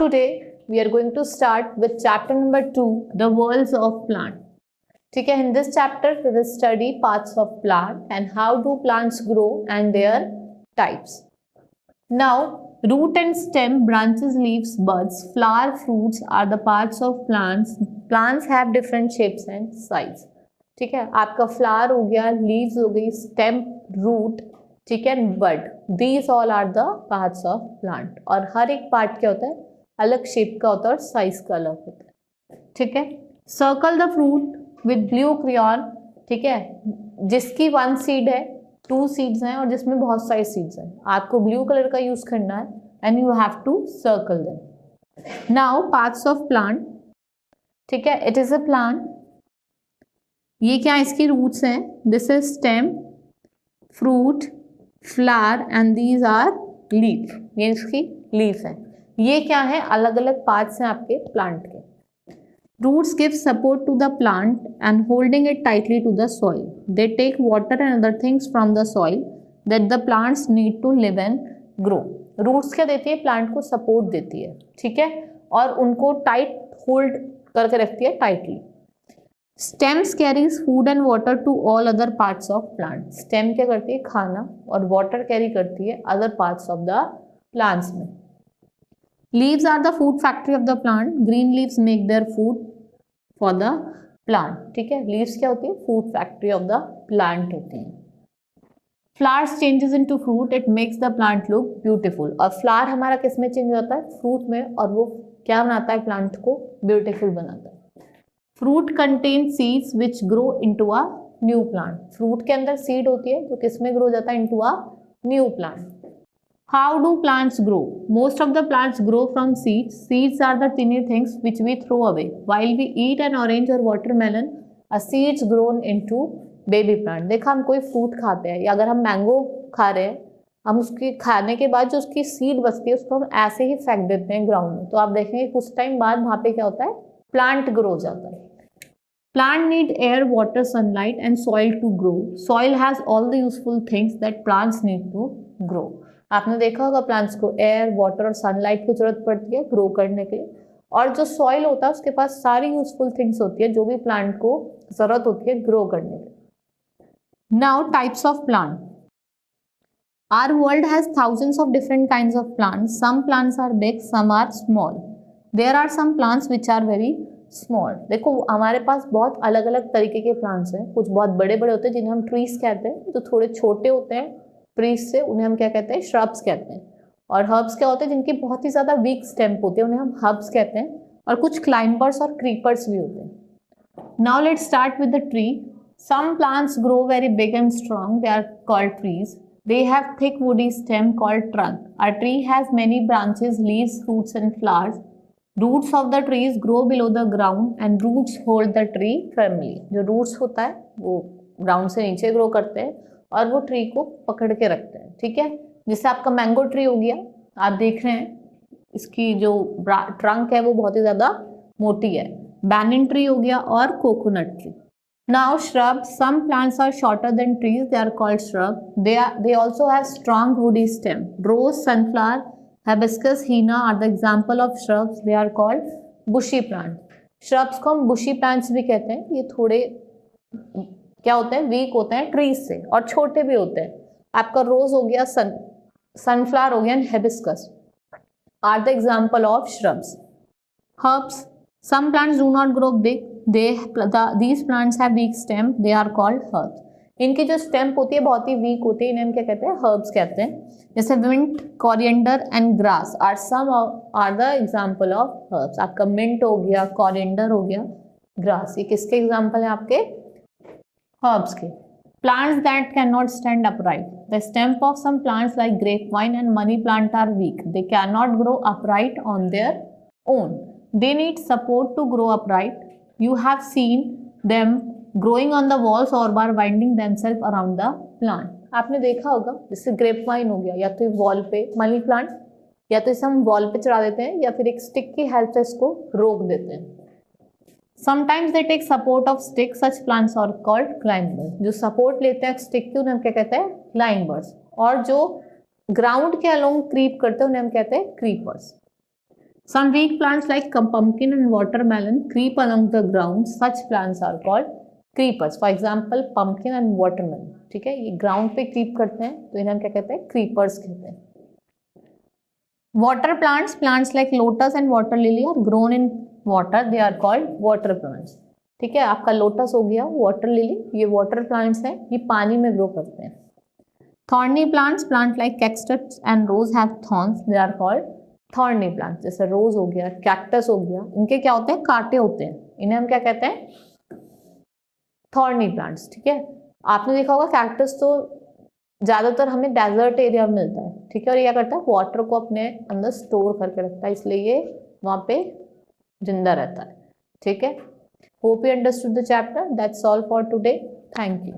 today we are going to start with chapter number 2, the worlds of plant. ठीक है, in this chapter we will study parts of plant and how do plants grow and their types. Now, root and stem, branches, leaves, buds, flower, fruits are the parts of plants. Plants have different shapes and size. ठीक है, आपका flower हो गया, leaves हो गई, stem, root, ठीक है, bud, these all are the parts of plant. और हर एक पार्ट क्या होता है, अलग शेप का होता है और साइज का अलग होता है. ठीक है, circle the fruit with blue crayon. ठीक है, जिसकी 1 सीड है, 2 सीड्स हैं और जिसमें बहुत सारे सीड्स हैं, आपको ब्लू कलर का यूज करना है and you have to circle them. Now parts of plant. ठीक है, इट इज अ प्लांट. ये क्या, इसकी रूट्स हैं. This is stem, fruit, flower and these are leaf. ये इसकी लीफ है. ये क्या है, अलग अलग पार्ट्स हैं आपके प्लांट के. Roots give support to the plant and holding it tightly to the soil. They take water and other things from the soil that the plants need to live and grow. Roots क्या देती है, plant को support देती है. ठीक है, और उनको टाइट होल्ड करके रखती है tightly. Stems carries food and water to all other parts of plant. Stem क्या करती है, खाना और वाटर कैरी करती है other parts of the plants में. Leaves are the food factory of the plant. Green leaves make their food for the plant. ठीक है, लीव्स क्या होती है, food factory of the plant होती है. Flowers changes into fruit, it makes the plant look beautiful. और flower हमारा किस में चेंज होता है, फ्रूट में, और वो क्या बनाता है, प्लांट को ब्यूटीफुल बनाता है. Fruit contain seeds which grow into a new plant. Fruit के अंदर सीड होती है जो किसमें ग्रो जाता है, into a new plant. How do plants grow? Most of the plants grow from seeds. Seeds are the tiny things which we throw away while we eat an orange और watermelon. A seeds grown into baby plant. देखा, हम कोई fruit खाते हैं या अगर हम mango खा रहे हैं, हम उसके खाने के बाद जो उसकी सीड बचती है उसको हम ऐसे ही फेंक देते हैं ग्राउंड में. तो आप देखेंगे कुछ टाइम बाद वहाँ पे क्या होता है, प्लांट ग्रो हो जाता है. Plant need air, water, sunlight and soil to grow. Soil has all the useful things that plants need to grow. आपने देखा होगा प्लांट्स को एयर, वाटर और सनलाइट की जरूरत पड़ती है ग्रो करने के लिए. और जो सॉइल होता है उसके पास सारी यूजफुल थिंग्स होती है जो भी प्लांट को जरूरत होती है ग्रो करने के लिए. Now types of plant. Our world has thousands of different kinds of plants. Some plants are big, some are small. There are some plants which are very small. देखो, हमारे पास बहुत अलग अलग तरीके के प्लांट्स हैं. कुछ बहुत बड़े बड़े होते हैं जिन्हें हम ट्रीज कहते हैं. जो थोड़े छोटे होते हैं ट्रीज से उन्हें हम क्या कहते हैं, श्रब्स कहते हैं. और हर्ब्स क्या होते हैं, जिनकी बहुत ही ज़्यादा वीक स्टेम होते हैं, उन्हें हम हर्ब्स कहते हैं. और कुछ क्लाइंबर्स और क्रीपर्स भी होते हैं. Now let's start with the tree. Some plants grow very big and strong. They are called trees. They have thick woody stem called trunk. A tree has many branches, leaves, fruits and flowers. Roots of the trees grow below the ground and roots hold the tree firmly. जो roots होता है वो ground से नीचे grow करते हैं और वो ट्री को पकड़ के रखते हैं. ठीक है, जैसे आपका मैंगो ट्री हो गया, आप देख रहे हैं इसकी जो ट्रंक है वो बहुत ही ज़्यादा मोटी है. बैनियन ट्री हो गया और coconut tree. Now shrubs, some plants are shorter than trees. They are called shrub. They also have strong woody stem. Rose, sunflower, hibiscus, henna are the example of shrubs. They are called bushy plant. Shrubs को हम bushy plants भी कहते हैं. ये थोड़े क्या होते हैं, वीक होते हैं ट्रीज से और छोटे भी होते हैं. आपका रोज हो गया, सनफ्लावर हो गया, hibiscus are the example of shrubs. Herbs, some plants do not grow big. These plants have weak stem. They are called herbs. इनकी जो स्टेम होती है बहुत ही वीक होती है, इन्हें हम क्या कहते हैं, हर्ब्स कहते हैं. जैसे mint, coriander and grass are some are the example of herbs. आपका मिंट हो गया, कोरिएंडर हो गया, ग्रास, ये किसके एग्जाम्पल है, आपके हर्ब्स के. Plants that can not stand upright. The stem of some plants like grape vine and money plant are weak. They can not grow upright on their own. They need support to grow upright. You have seen them growing on the walls or by winding themselves around the plant. आपने देखा होगा, जैसे grep wine हो गया, या तो wall पे, money plant या तो इसे हम वॉल पे चढ़ा देते हैं या फिर एक स्टिक की हेल्प से इसको रोक देते हैं. Sometimes they take support of sticks. Such plants are called climbers. जो सपोर्ट लेते हैं स्टिक की उन्हें हम क्या कहते हैं, क्लाइंबर्स. और जो ग्राउंड के अलोंग क्रीप करते हैं उन्हें हम कहते हैं creepers. Some weak plants like pumpkin and watermelon creep along the ground. Such plants are called creepers. For example, pumpkin and watermelon. ठीक है, ये ग्राउंड पे क्रीप करते हैं तो इन्हें हम क्या कहते हैं? क्रीपर्स कहते हैं. Water plants, plants like lotus and water lily are grown in water. They are called water plants. ठीक है, आपका लोटस हो गया, वाटर लिली, ये वाटर प्लांट्स हैं, ये पानी में ग्रो करते हैं. Thorny plants, plant like cactus and rose have thorns. They are called thorny plants. जैसे रोज हो गया, कैक्टस हो गया, इनके क्या होते हैं? कांटे होते हैं. इन्हें हम क्या कहते हैं? Thorny plants. ठीक है, आपने देखा होगा कैक्टस तो ज्यादातर हमें डेजर्ट एरिया में मिलता है. ठीक है, और ये क्या करता है? वाटर को अपने अंदर स्टोर करके रखता है, इसलिए ये वहां पे जिंदा रहता है. ठीक है, hope you understood the chapter. That's all for today. Thank you.